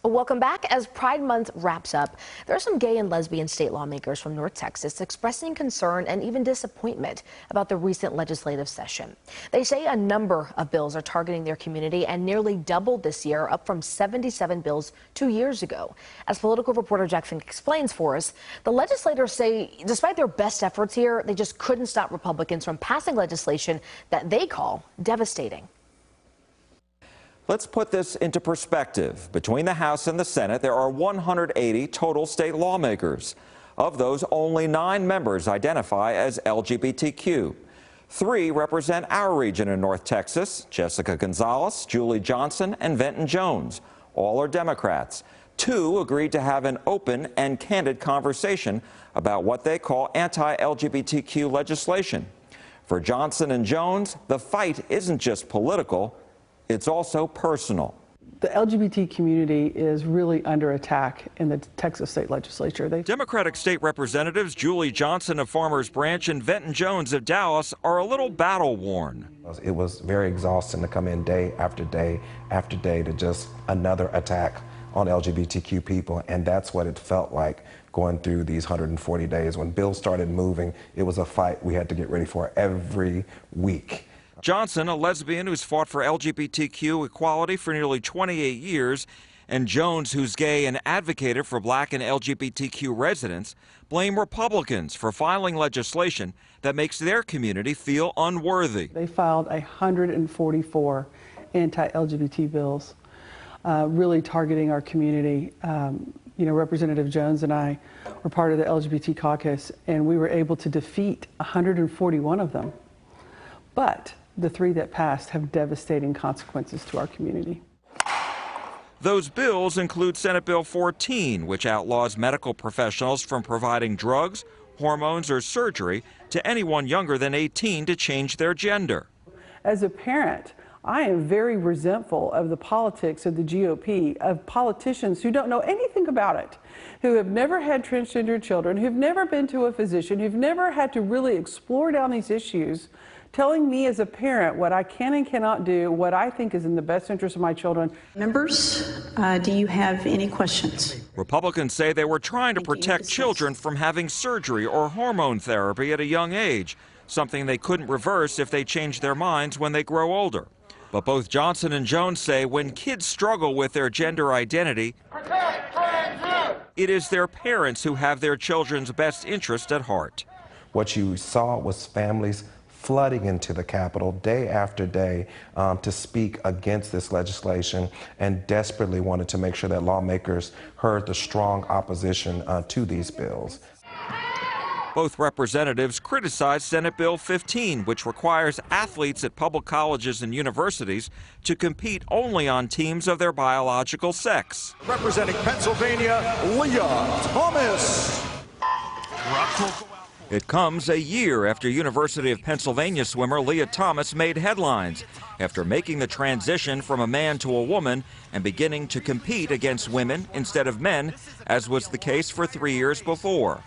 Welcome back. As Pride Month wraps up, there are some gay and lesbian state lawmakers from North Texas expressing concern and even disappointment about the recent legislative session. They say a number of bills are targeting their community and nearly doubled this year, up from 77 bills 2 years ago. As political reporter Jack Fink explains for us, the legislators say despite their best efforts here, they just couldn't stop Republicans from passing legislation that they call devastating. Let's put this into perspective. Between the House and the Senate, there are 180 total state lawmakers. Of those, only 9 members identify as LGBTQ. 3 represent our region in North Texas: Jessica Gonzalez, Julie Johnson, and Venton Jones. All are Democrats. 2 agreed to have an open and candid conversation about what they call anti-LGBTQ legislation. For Johnson and Jones, the fight isn't just political, it's also personal. The LGBT community is really under attack in the Texas state legislature. Democratic state representatives Julie Johnson of Farmers Branch and Venton Jones of Dallas are a little battle worn. It was very exhausting to come in day after day after day to just another attack on LGBTQ people, and that's what it felt like going through these 140 days. When bills started moving, it was a fight we had to get ready for every week. Johnson, a lesbian who's fought for LGBTQ equality for nearly 28 years, and Jones, who's gay and advocated for black and LGBTQ residents, blame Republicans for filing legislation that makes their community feel unworthy. They filed 144 anti-LGBT bills, really targeting our community. Representative Jones and I were part of the LGBT caucus, and we were able to defeat 141 of them. But the 3 that passed have devastating consequences to our community. Those bills include Senate Bill 14, which outlaws medical professionals from providing drugs, hormones, or surgery to anyone younger than 18 to change their gender. As a parent, I am very resentful of the politics of the GOP, of politicians who don't know anything about it, who have never had transgender children, who've never been to a physician, who've never had to really explore down these issues, telling me as a parent what I can and cannot do, what I think is in the best interest of my children. Members, do you have any questions? Republicans say they were trying to protect children from having surgery or hormone therapy at a young age, something they couldn't reverse if they changed their minds when they grow older. But both Johnson and Jones say when kids struggle with their gender identity, it is their parents who have their children's best interest at heart. What you saw was families flooding into the Capitol day after day to speak against this legislation, and desperately wanted to make sure that lawmakers heard the strong opposition to these bills. Both representatives criticized Senate Bill 15, which requires athletes at public colleges and universities to compete only on teams of their biological sex. Representing Pennsylvania, Leah Thomas. It comes a year after University of Pennsylvania swimmer Leah Thomas made headlines after making the transition from a man to a woman and beginning to compete against women instead of men, as was the case for 3 years before.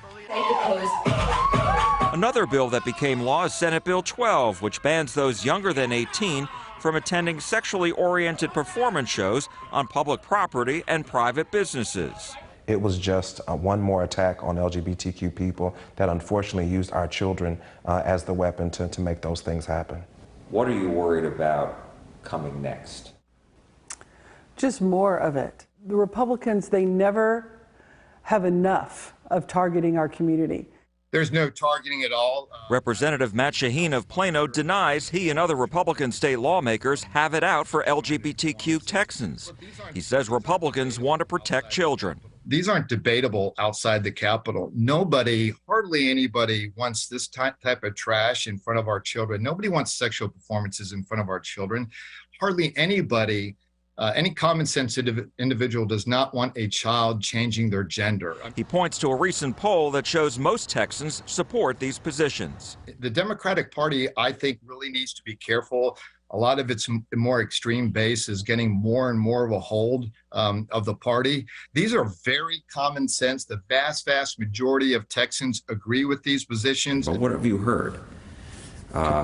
Another bill that became law is Senate Bill 12, which bans those younger than 18 from attending sexually oriented performance shows on public property and private businesses. It was just one more attack on LGBTQ people that unfortunately used our children as the weapon to make those things happen. What are you worried about coming next? Just more of it. The Republicans, they never have enough of targeting our community. There's no targeting at all. Representative Matt Shaheen of Plano denies he and other Republican state lawmakers have it out for LGBTQ Texans. He says Republicans want to protect children. These aren't debatable outside the Capitol. Nobody, hardly anybody, wants this type of trash in front of our children. Nobody wants sexual performances in front of our children. Hardly anybody, any common sense individual does not want a child changing their gender. He points to a recent poll that shows most Texans support these positions. The Democratic Party, I think, really needs to be careful. A lot of its more extreme base is getting more and more of a hold of the party. These are very common sense. The vast majority of Texans agree with these positions. But what have you heard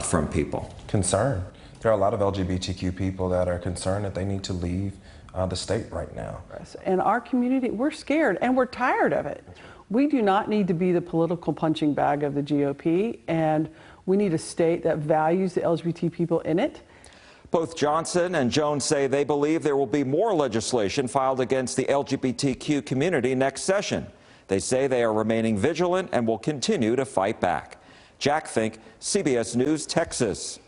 from people? Concern. There are a lot of LGBTQ people that are concerned that they need to leave the state right now. And our community, we're scared and we're tired of it. We do not need to be the political punching bag of the GOP, and we need a state that values the LGBT people in it. Both Johnson and Jones say they believe there will be more legislation filed against the LGBTQ community next session. They say they are remaining vigilant and will continue to fight back. Jack Fink, CBS News, Texas.